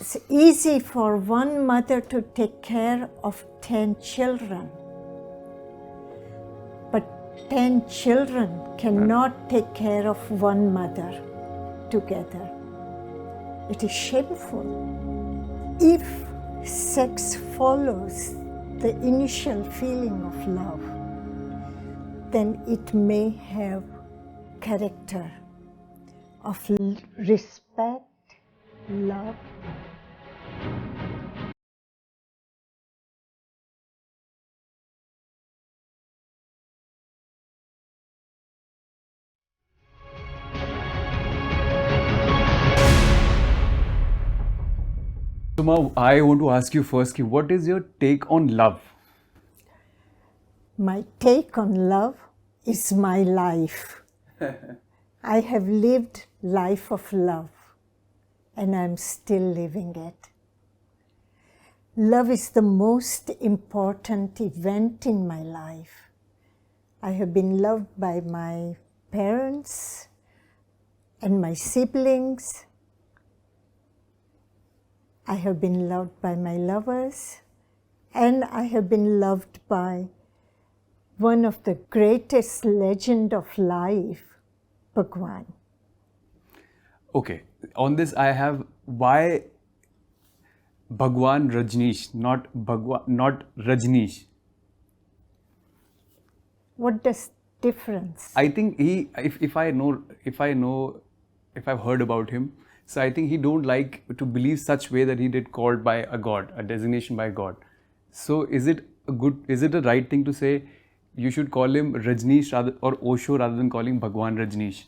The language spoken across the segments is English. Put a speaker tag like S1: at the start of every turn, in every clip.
S1: was easy for one mother to take care of 10 children. But 10 children cannot take care of one mother together. It is shameful. If sex follows the initial feeling of love, then it may have character of respect, love.
S2: So, Ma, I want to ask you first, what is your take on love?
S1: My take on love is my life. I have lived life of love, and I'm still living it. Love is the most important event in my life. I have been loved by my parents and my siblings. I have been loved by my lovers, and I have been loved by one of the greatest legend of life, Bhagwan.
S2: Okay, on this I have why Bhagwan Rajneesh, not Rajneesh.
S1: What does difference?
S2: I think if I've heard about him, so I think he don't like to believe such way that he did called by a god, a designation by God. So is it a right thing to say you should call him Rajneesh or Osho rather than calling Bhagwan Rajneesh?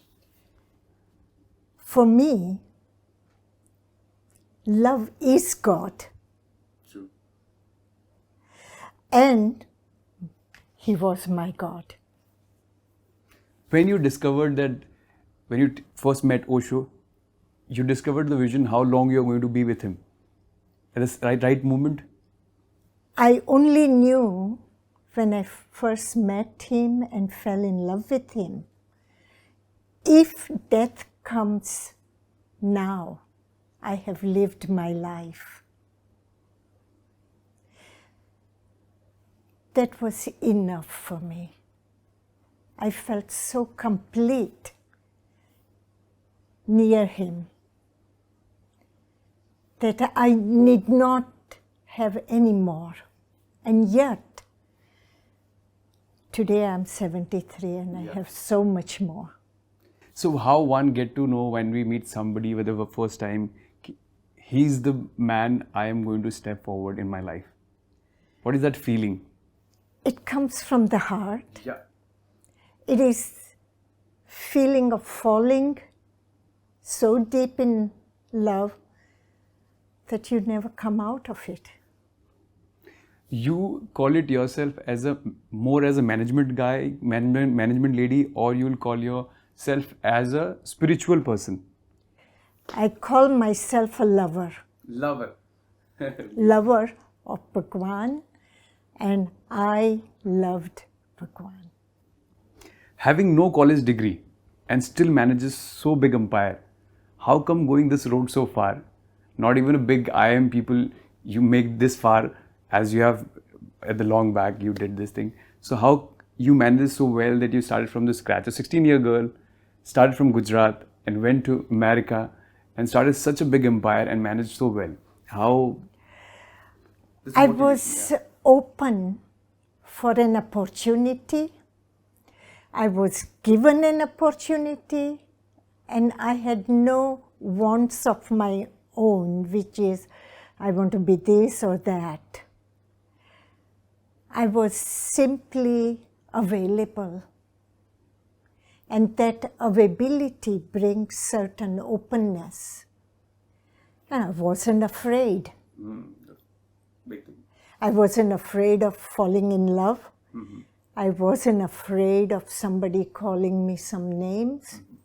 S1: For me, love is God.
S2: True.
S1: And he was my God.
S2: When you discovered that, when you first met Osho, you discovered the vision how long you're going to be with him. At the right moment?
S1: I only knew when I first met him and fell in love with him. If death comes now, I have lived my life. That was enough for me. I felt so complete near him that I need not have any more. And yet, today I'm 73 and I have so much more.
S2: So how one get to know when we meet somebody for the first time, he's the man I am going to step forward in my life? What is that feeling?
S1: It comes from the heart.
S2: Yeah.
S1: It is feeling of falling so deep in love that you never come out of it.
S2: You call it yourself as a management guy, management lady, or you'll call yourself as a spiritual person?
S1: I call myself a lover.
S2: Lover.
S1: Lover of Bhagwan, and I loved Bhagwan.
S2: Having no college degree and still manages so big empire, how come going this road so far? Not even a big IIM people, you make this far as you have at the long back, you did this thing. So how you managed so well that you started from the scratch? A 16-year girl started from Gujarat and went to America and started such a big empire and managed so well. How?
S1: I was open for an opportunity. I was given an opportunity, and I had no wants of my own, which is I want to be this or that. I was simply available, and that availability brings certain openness. And I wasn't afraid.
S2: Big thing.
S1: I wasn't afraid of falling in love.
S2: Mm-hmm.
S1: I wasn't afraid of somebody calling me some names. Mm-hmm.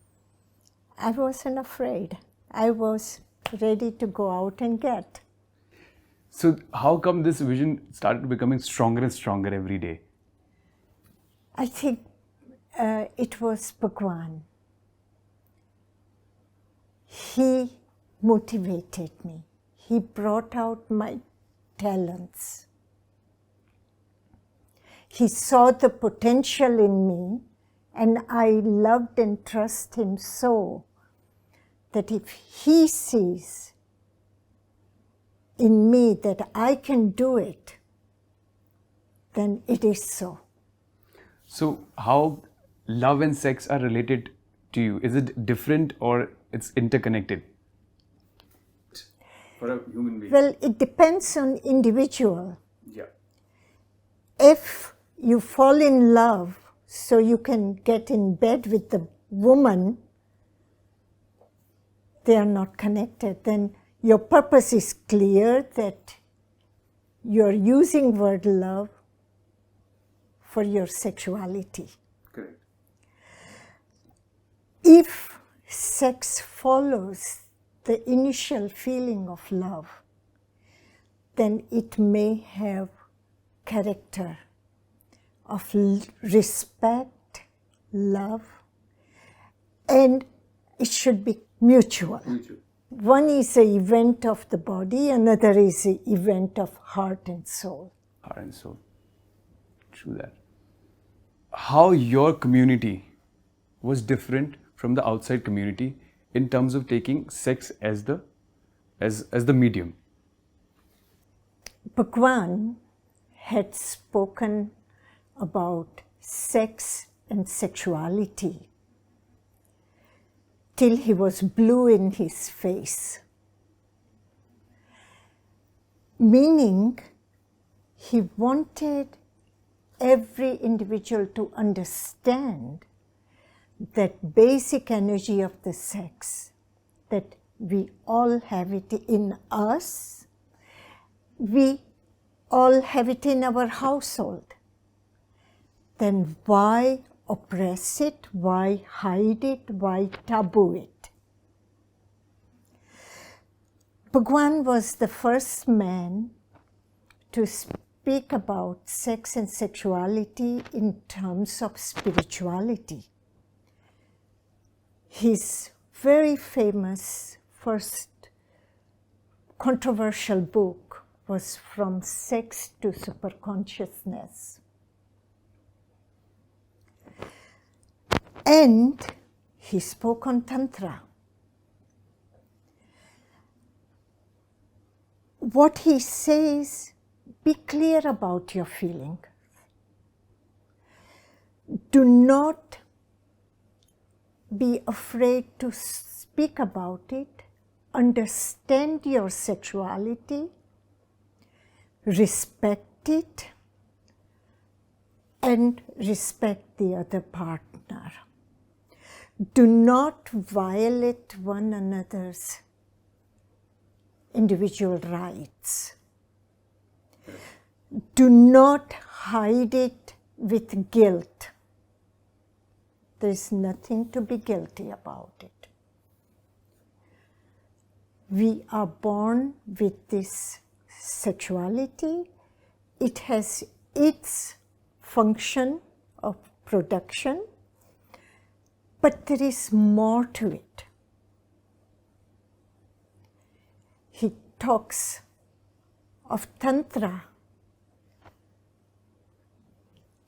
S1: I wasn't afraid. I was ready to go out and get.
S2: So how come this vision started becoming stronger and stronger every day?
S1: I think it was Bhagwan. He motivated me. he brought out my talents. He saw the potential in me, and I loved and trust him so that if he sees in me that I can do it, then it is so.
S2: So how love and sex are related to you? Is it different or it's interconnected for a human being?
S1: Well, it depends on individual.
S2: Yeah.
S1: If you fall in love so you can get in bed with the woman, they are not connected. Then your purpose is clear that you're using word love for your sexuality.
S2: Correct.
S1: If sex follows the initial feeling of love, then it may have character of respect, love, and it should be mutual. One is an event of the body, another is an event of heart and soul.
S2: Heart and soul. True that. How your community was different from the outside community in terms of taking sex as the medium?
S1: Bhagwan had spoken about sex and sexuality till he was blue in his face. Meaning, he wanted every individual to understand that basic energy of the sex, that we all have it in us, we all have it in our household. Then why oppress it? Why hide it? Why taboo it? Bhagwan was the first man to speak about sex and sexuality in terms of spirituality. His very famous first controversial book was From Sex to Superconsciousness. And he spoke on Tantra. What he says, be clear about your feeling. Do not be afraid to speak about it. Understand your sexuality. Respect it. And respect the other partner. Do not violate one another's individual rights. Do not hide it with guilt. There is nothing to be guilty about it. We are born with this sexuality. It has its function of production, but there is more to it. He talks of Tantra,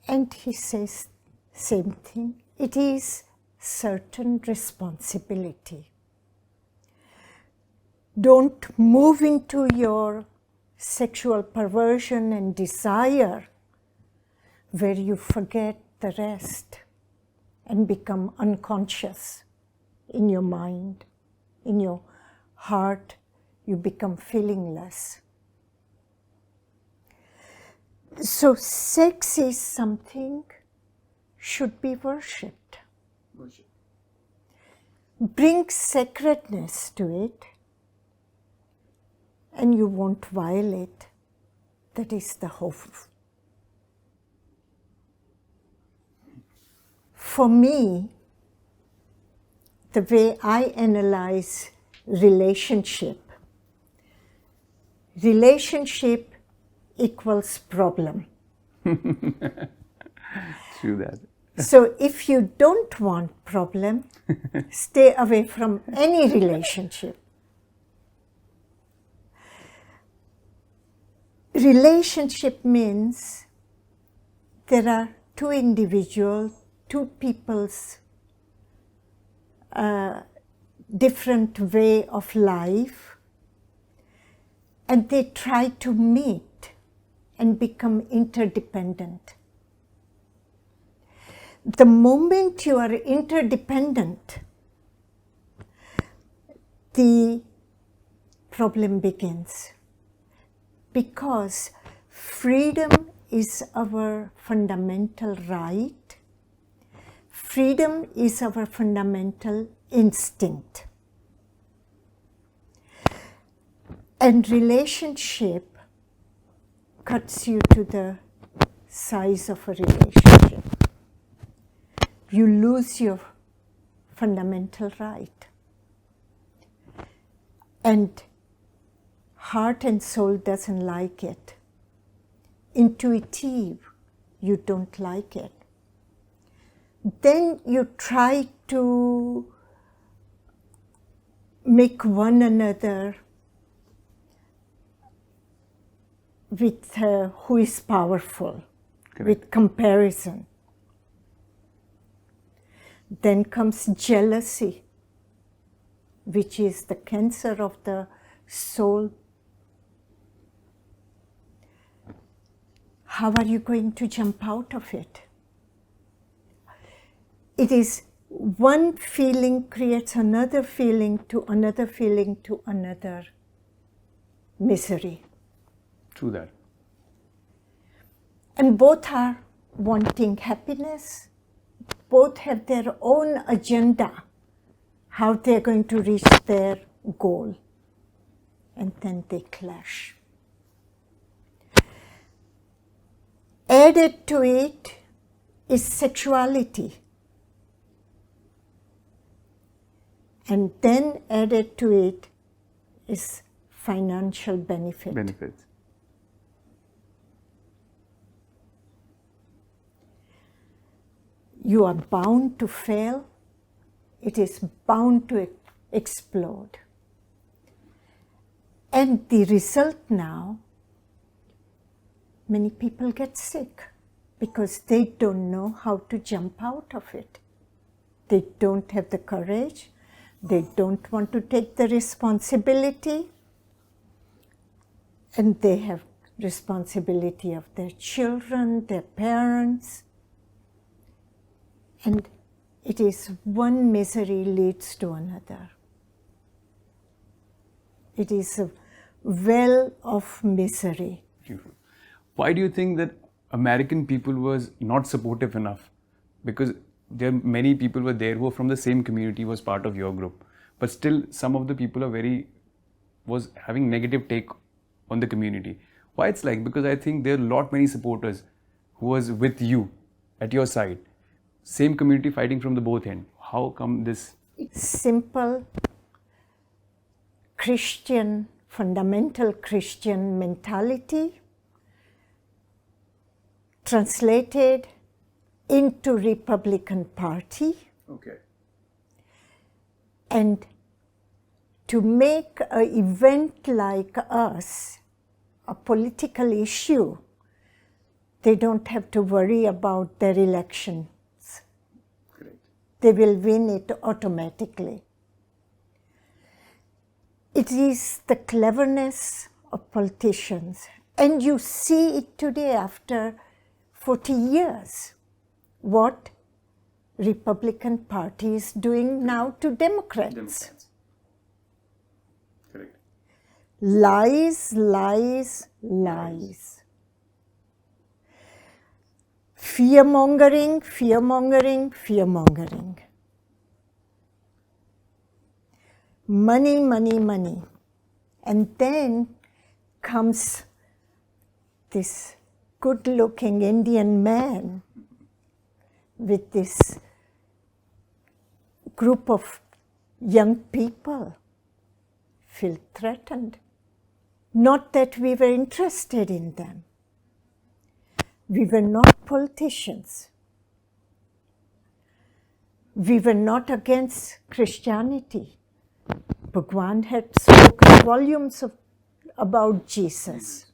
S1: and he says same thing. It is certain responsibility. Don't move into your sexual perversion and desire where you forget the rest and become unconscious in your mind, in your heart, you become feelingless. So sex is something should be worshipped. Bring sacredness to it, and you won't violate. That is the hope. For me, the way I analyze relationship equals problem.
S2: True that.
S1: So if you don't want problem, stay away from any relationship. Relationship means there are two individuals, two people's different way of life, and they try to meet and become interdependent. The moment you are interdependent, the problem begins, because freedom is our fundamental right. Freedom is our fundamental instinct. And relationship cuts you to the size of a relationship. You lose your fundamental right. And heart and soul doesn't like it. Intuitive, you don't like it. Then you try to make one another with who is powerful, with comparison. Then comes jealousy, which is the cancer of the soul. How are you going to jump out of it? It is one feeling creates another feeling to another feeling to another misery.
S2: True that.
S1: And both are wanting happiness. Both have their own agenda, how they're going to reach their goal. And then they clash. Added to it is sexuality. And then added to it is financial benefits. You are bound to fail. It is bound to explode. And the result now, many people get sick because they don't know how to jump out of it. They don't have the courage. They don't want to take the responsibility. And they have responsibility of their children, their parents. And it is one misery leads to another. It is a well of misery.
S2: Beautiful. Why do you think that American people was not supportive enough? Because there many people were there who were from the same community, was part of your group, but still some of the people was having negative take on the community. Why it's like? Because I think there are many supporters who was with you, at your side, same community fighting from the both end. How come this?
S1: It's simple Christian, fundamental Christian mentality translated into Republican Party.
S2: Okay.
S1: And to make an event like us a political issue, they don't have to worry about their elections.
S2: Great.
S1: They will win it automatically. It is the cleverness of politicians. And you see it today after 40 years. What Republican Party is doing now to Democrats.
S2: Correct.
S1: Lies, lies, lies. Fear-mongering, fear-mongering, fear-mongering. Money, money, money. And then comes this good-looking Indian man with this group of young people feel threatened. Not that we were interested in them. We were not politicians. We were not against Christianity. Bhagwan had spoken volumes about Jesus.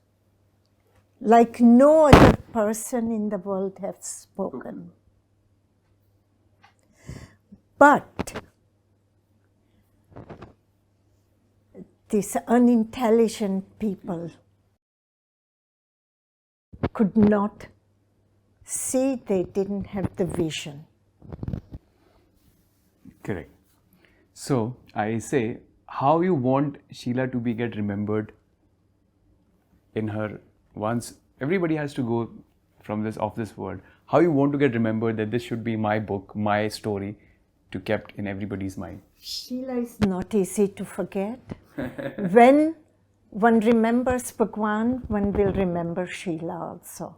S1: like no other person in the world has spoken. But these unintelligent people could not see, they didn't have the vision.
S2: Correct. So I say, how you want Sheila to be get remembered in her, once everybody has to go from this off this world, how you want to get remembered that this should be my book, my story, to kept in everybody's mind?
S1: Sheila is not easy to forget. When one remembers Bhagwan, one will remember Sheila also.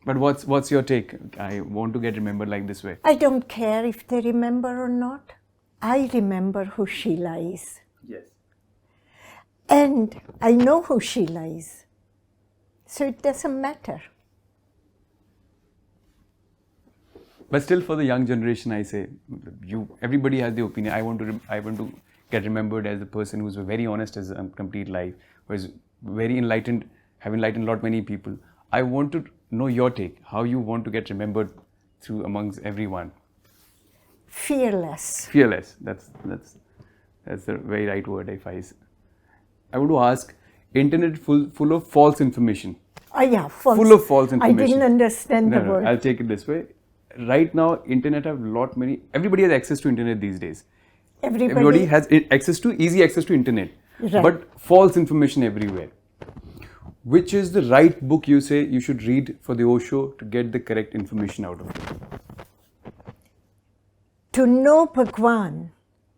S2: But what's your take? I want to get remembered like this way.
S1: I don't care if they remember or not. I remember who Sheila is.
S2: Yes.
S1: And I know who Sheila is. So it doesn't matter.
S2: But still, for the young generation, I say, everybody has the opinion. I want to get remembered as a person who's very honest as a complete life, who is very enlightened, have enlightened a lot many people. I want to know your take, how you want to get remembered through amongst everyone.
S1: Fearless.
S2: Fearless. That's the very right word. I want to ask, internet full of false information.
S1: Oh yeah, false.
S2: Full of false information.
S1: I didn't understand the
S2: No,
S1: word.
S2: I'll take it this way. Right now, internet have everybody has access to internet these days. Everybody has easy access to internet.
S1: Right.
S2: But false information everywhere. Which is the right book you say you should read for the Osho to get the correct information out of it?
S1: To know Bhagwan,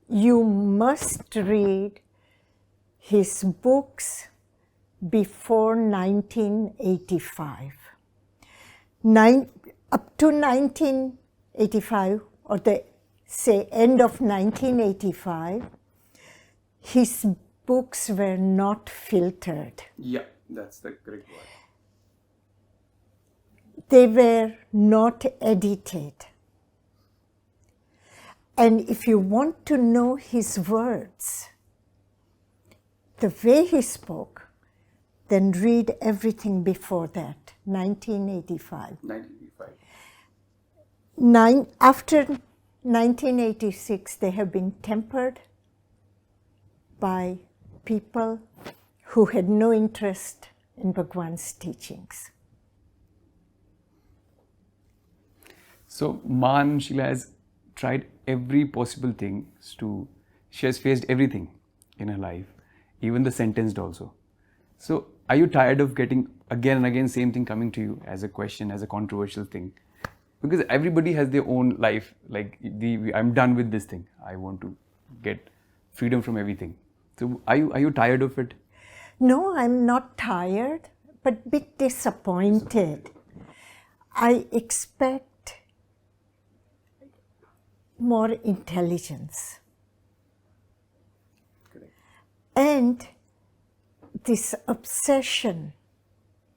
S1: you must read his books before 1985. Up to 1985, or end of 1985, his books were not filtered.
S2: Yeah, that's the correct word.
S1: They were not edited. And if you want to know his words, the way he spoke, then read everything before that, 1985.
S2: 1985.
S1: After 1986, they have been tempered by people who had no interest in Bhagwan's teachings.
S2: So Maa Anand Sheela has tried every possible thing she has faced everything in her life, even the sentenced also. So are you tired of getting again and again same thing coming to you as a question, as a controversial thing? Because everybody has their own life, like I'm done with this thing. I want to get freedom from everything. So are you tired of it?
S1: No, I'm not tired, but a bit disappointed. I expect more intelligence.
S2: Correct.
S1: And this obsession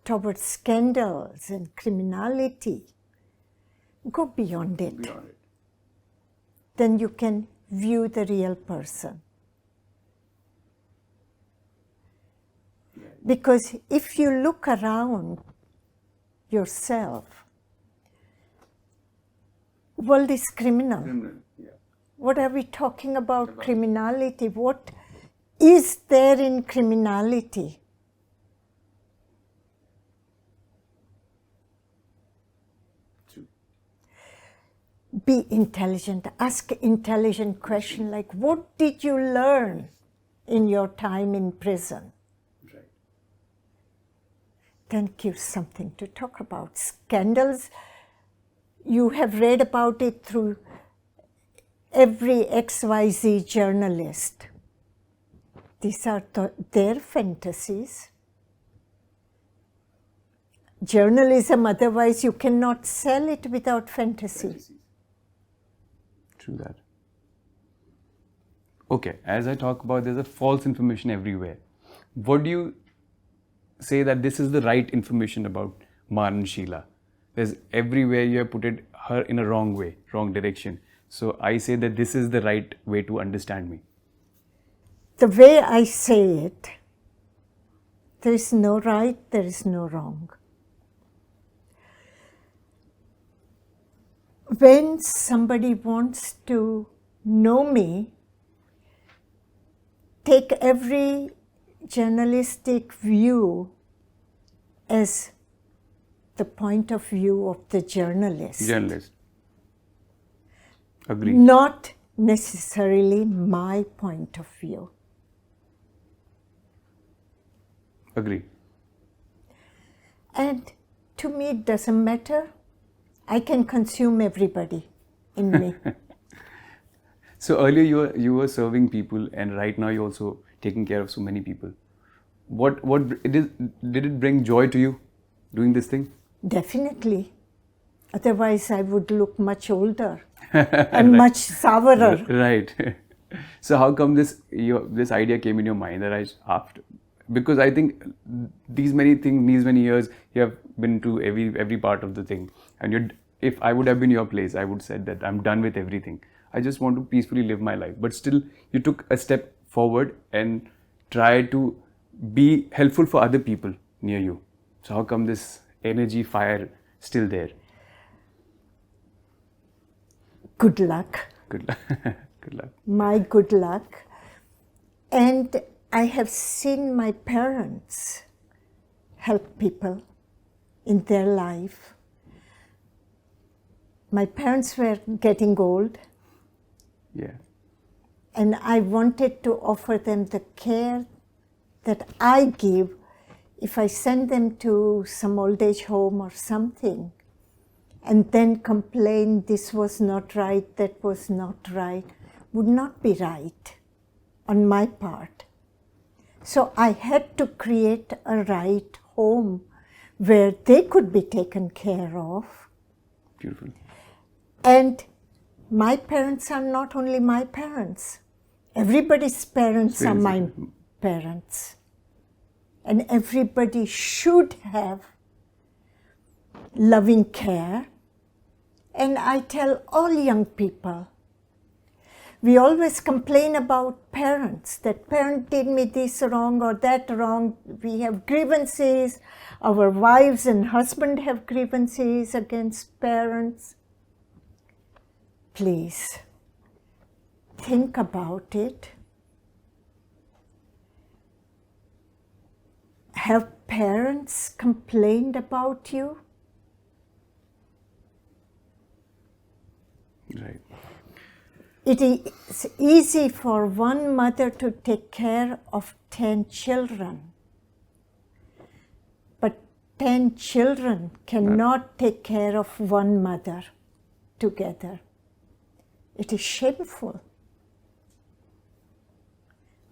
S1: towards scandals and criminality, go beyond it.
S2: Beyond it.
S1: Then you can view the real person. Because if you look around yourself, world is criminal.
S2: Yeah.
S1: What are we talking about criminality? What is there in criminality?
S2: True.
S1: Be intelligent. Ask intelligent questions like, what did you learn in your time in prison?
S2: Right.
S1: Then give something to talk about. Scandals, you have read about it through every XYZ journalist. These are their fantasies. Journalism, otherwise you cannot sell it without fantasy.
S2: True that. Okay, as I talk about, there's a false information everywhere. What do you say that this is the right information about Maa Anand Sheela? There's everywhere you have put her in a wrong way, wrong direction. So I say that this is the right way to understand me.
S1: The way I say it, There is no right, there is no wrong. When somebody wants to know me, take every journalistic view as the point of view of the journalist.
S2: Journalist. Agree.
S1: Not necessarily my point of view.
S2: Agree.
S1: And to me, it doesn't matter. I can consume everybody in me.
S2: So earlier you were serving people, and right now you're also taking care of so many people. Did it bring joy to you doing this thing?
S1: Definitely. Otherwise, I would look much older and much sourer.
S2: Right. So how come this idea came in your mind after? Because I think these many years you have been to every part of the thing, and if I would have been your place, I would said that I'm done with everything. I just want to peacefully live my life. But still, you took a step forward and tried to be helpful for other people near you. So how come this energy, fire, still there?
S1: Good luck.
S2: Good luck. Good luck.
S1: My good luck. And I have seen my parents help people in their life. My parents were getting old.
S2: Yeah.
S1: And I wanted to offer them the care that I give if I send them to some old age home or something, and then complain this was not right, that was not right, would not be right on my part. So I had to create a right home where they could be taken care of.
S2: Beautiful.
S1: And my parents are not only my parents. Everybody's parents are my parents. And everybody should have loving care. And I tell all young people, we always complain about parents, that parent did me this wrong or that wrong. We have grievances. Our wives and husbands have grievances against parents. Please, think about it. Have parents complained about you?
S2: Right.
S1: It is easy for one mother to take care of 10 children. But 10 children cannot take care of one mother together. It is shameful.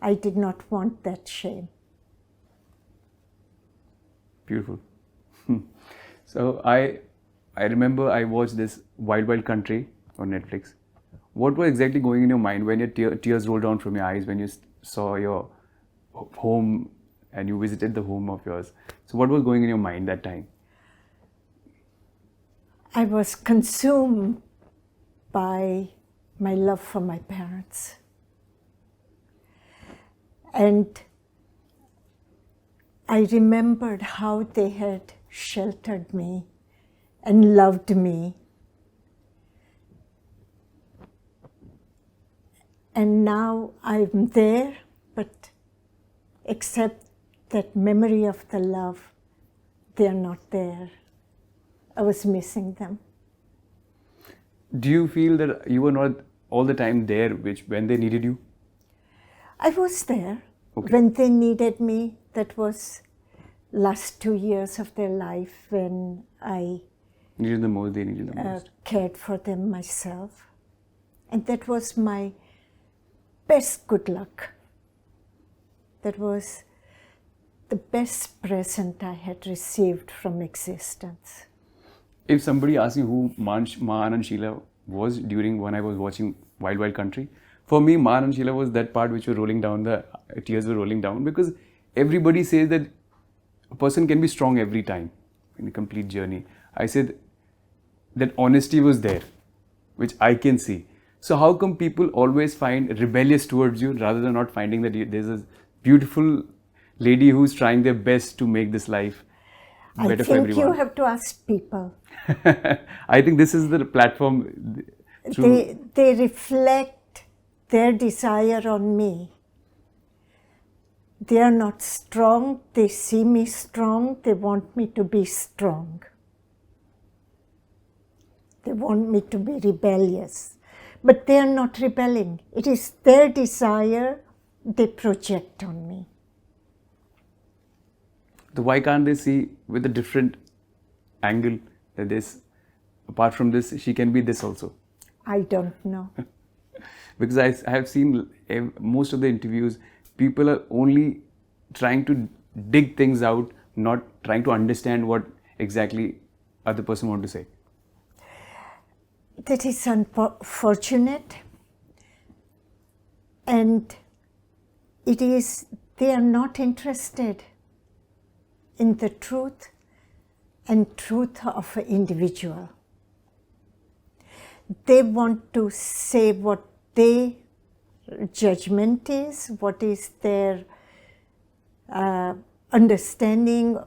S1: I did not want that shame.
S2: Beautiful. So I remember I watched this Wild Wild Country on Netflix. What was exactly going in your mind when your tears rolled down from your eyes when you saw your home and you visited the home of yours? So what was going in your mind that time?
S1: I was consumed by my love for my parents. And I remembered how they had sheltered me and loved me. And now I'm there, but except that memory of the love, they're not there. I was missing them.
S2: Do you feel that you were not all the time there when they needed you?
S1: I was there
S2: Okay.
S1: when they needed me. That was last 2 years of their life when I
S2: Needed the most, they needed the most.
S1: cared for them myself. And that was my best good luck. That was the best present I had received from existence.
S2: If somebody asks you who Maa Anand Sheela was during when I was watching Wild Wild Country, for me, Maa Anand Sheela was that part which was rolling down, the tears were rolling down, because everybody says that a person can be strong every time in a complete journey. I said that honesty was there, which I can see. So how come people always find rebellious towards you rather than not finding that there's a beautiful lady who's trying their best to make this life
S1: I
S2: better for
S1: think
S2: everyone.
S1: you have to ask people.
S2: I think this is the platform through.
S1: They reflect their desire on me. They are not strong. They see me strong. They want me to be strong. They want me to be rebellious. But they are not rebelling. It is their desire they project on me.
S2: So why can't they see with a different angle that this, apart from this, she can be this also?
S1: I don't know.
S2: Because I have seen most of the interviews, people are only trying to dig things out, not trying to understand what exactly other person want to say.
S1: That is unfortunate. And it is, they are not interested in the truth and truth of an individual. They want to say what their judgment is, what is their understanding.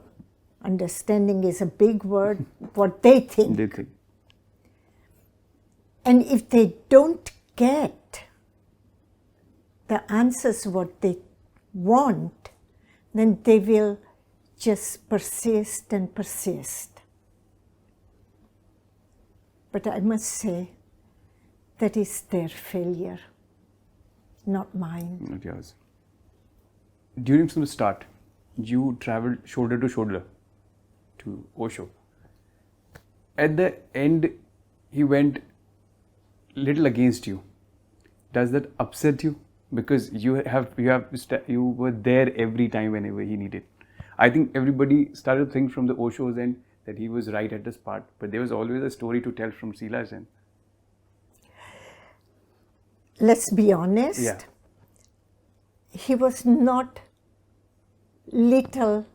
S1: Understanding is a big word, what they think.
S2: They think.
S1: And if they don't get the answers what they want, then they will just persist and persist. But I must say, that is their failure, not mine.
S2: Not yours. During from the start, you traveled shoulder to shoulder to Osho. At the end, he went little against you. Does that upset you? Because you were there every time whenever he needed. I think everybody started to think from the Osho's end that he was right at this part, but there was always a story to tell from Sheela's end.
S1: Let's be honest.
S2: Yeah.
S1: He was not little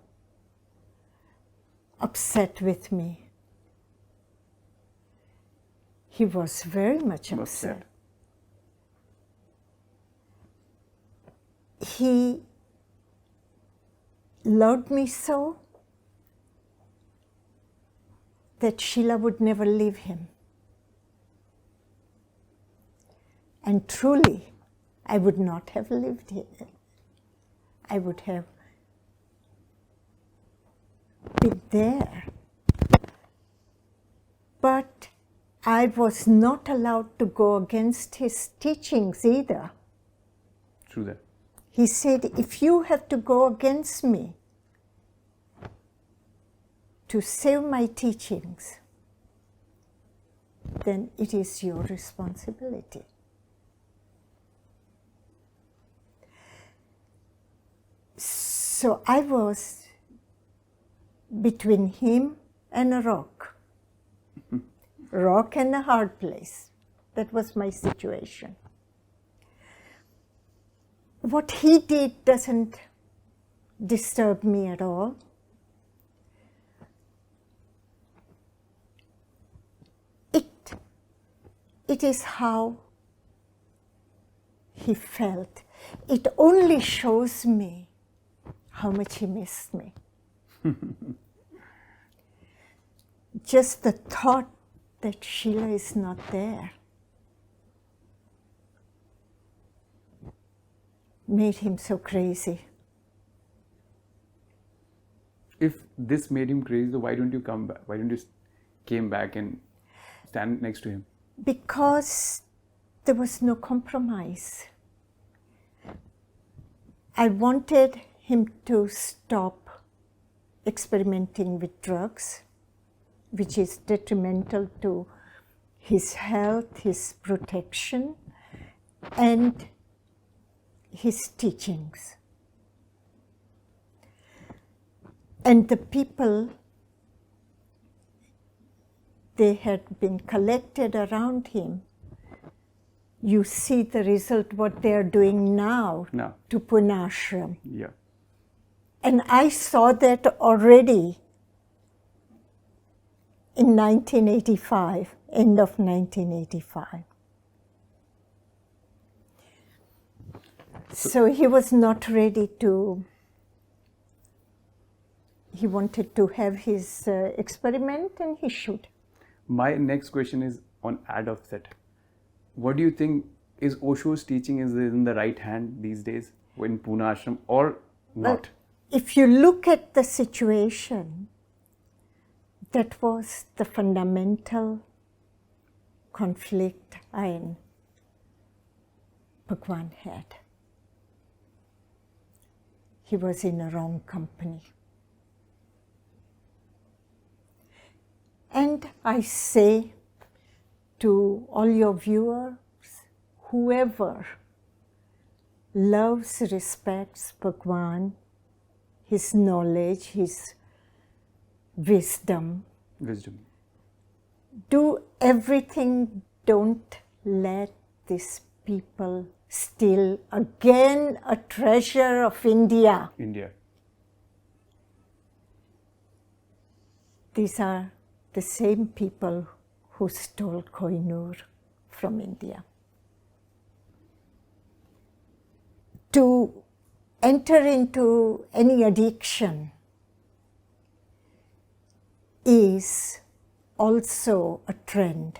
S1: upset with me. He was very much upset. He loved me so that Sheela would never leave him. And truly, I would not have lived here. I would have been there. But I was not allowed to go against his teachings either.
S2: True that.
S1: He said, if you have to go against me to save my teachings, then it is your responsibility. So I was between him and a rock. Rock and a hard place. That was my situation. What he did doesn't disturb me at all. It is how he felt. It only shows me how much he missed me. Just the thought that Sheela is not there made him so crazy.
S2: If this made him crazy, why don't you come back? Why don't you came back and stand next to him?
S1: Because there was no compromise. I wanted him to stop experimenting with drugs, which is detrimental to his health, his protection, and his teachings. And the people, they had been collected around him. You see the result, what they are doing now to Pune ashram.
S2: Yeah.
S1: And I saw that already in 1985, end of 1985. So he was not ready to he wanted to have his experiment, and he should.
S2: My next question is on ad of that. What do you think, is Osho's teaching is in the right hand these days in Pune ashram or not?
S1: If you look at the situation, that was the fundamental conflict and Bhagwan had. He was in a wrong company. And I say to all your viewers, whoever loves, respects Bhagwan, his knowledge, his wisdom, do everything. Don't let these people steal again a treasure of India. These are the same people who stole Kohinoor from India. To enter into any addiction is also a trend.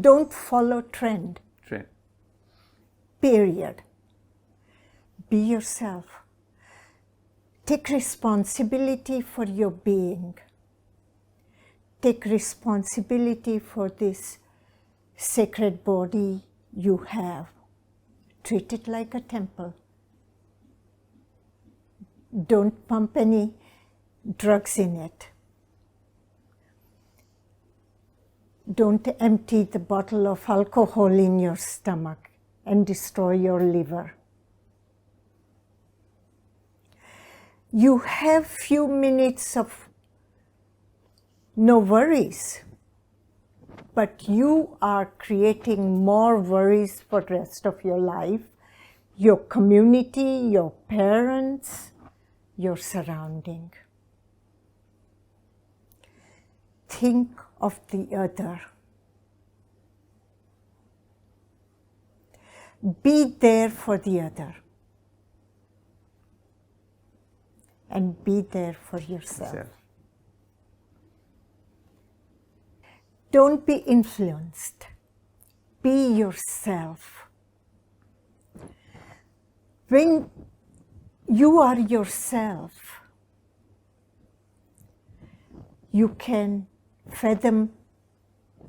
S1: Don't follow trend. Period. Be yourself. Take responsibility for your being. Take responsibility for this sacred body you have. Treat it like a temple. Don't pump any drugs in it. Don't empty the bottle of alcohol in your stomach and destroy your liver. You have few minutes of no worries, but you are creating more worries for the rest of your life, your community, your parents, your surrounding. Think of the other. Be there for the other. And be there for yourself. Don't be influenced. Be yourself. When you are yourself, you can fathom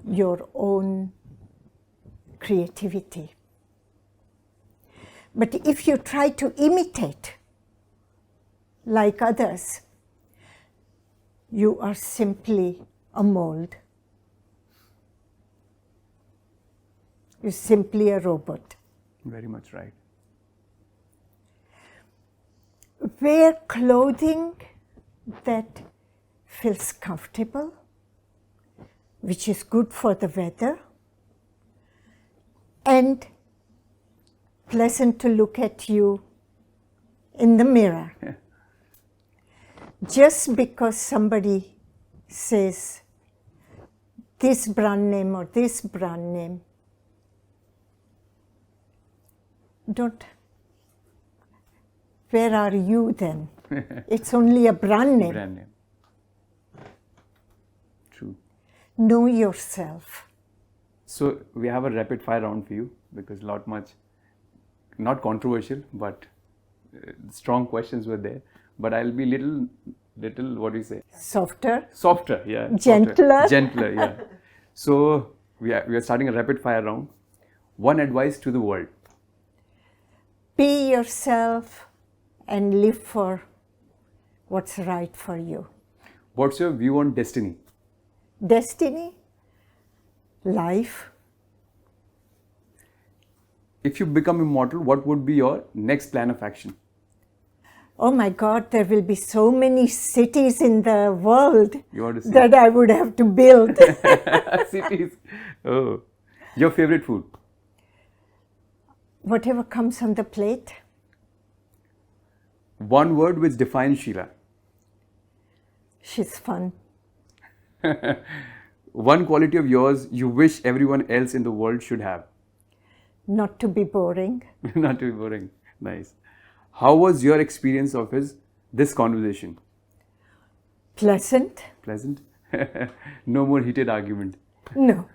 S1: your own creativity. But if you try to imitate like others, you are simply a mold. You're simply a robot.
S2: Very much right.
S1: Wear clothing that feels comfortable, which is good for the weather, and pleasant to look at you in the mirror. Just because somebody says this brand name or this brand name, don't. Where are you then? It's only a brand name.
S2: True.
S1: Know yourself.
S2: So we have a rapid fire round for you, because not controversial, but strong questions were there. But I'll be little, what do you say?
S1: Softer,
S2: yeah.
S1: Gentler.
S2: Gentler, yeah. So we are starting a rapid fire round. One advice to the world.
S1: Be yourself and live for what's right for you.
S2: What's your view on destiny?
S1: Destiny? Life.
S2: If you become immortal, what would be your next plan of action?
S1: Oh my God, there will be so many cities in the world
S2: see.
S1: that I would have to build.
S2: Cities. Oh. Your favorite food?
S1: Whatever comes on the plate.
S2: One word which defines Sheela.
S1: She's fun.
S2: One quality of yours you wish everyone else in the world should have.
S1: Not to be boring.
S2: Not to be boring. Nice. How was your experience of his this conversation?
S1: Pleasant?
S2: Pleasant? No more heated argument.
S1: No.